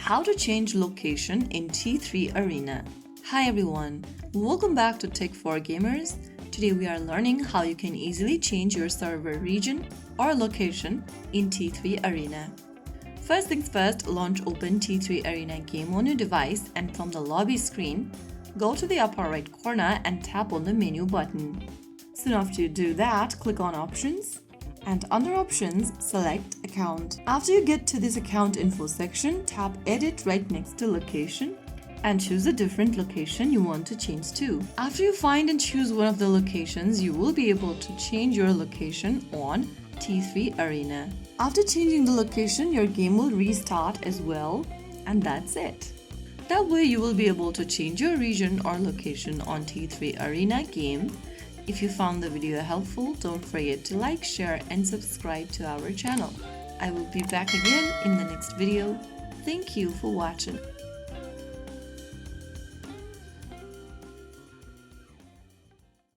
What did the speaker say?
How to change location in T3 Arena. Hi everyone, welcome back to Tech for Gamers. Today we are learning how you can easily change your server region or location in T3 Arena. First things first, launch open T3 Arena game on your device and from the lobby screen, go to the upper right corner and tap on the menu button. Soon after you do that, click on Options and under Options, select Account. After you get to this account info section, tap Edit right next to Location and choose a different location you want to change to. After you find and choose one of the locations, you will be able to change your location on T3 Arena. After changing the location, your game will restart as well, and that's it. That way you will be able to change your region or location on T3 Arena game. If you found the video helpful, don't forget to like, share and subscribe to our channel. I will be back again in the next video. Thank you for watching.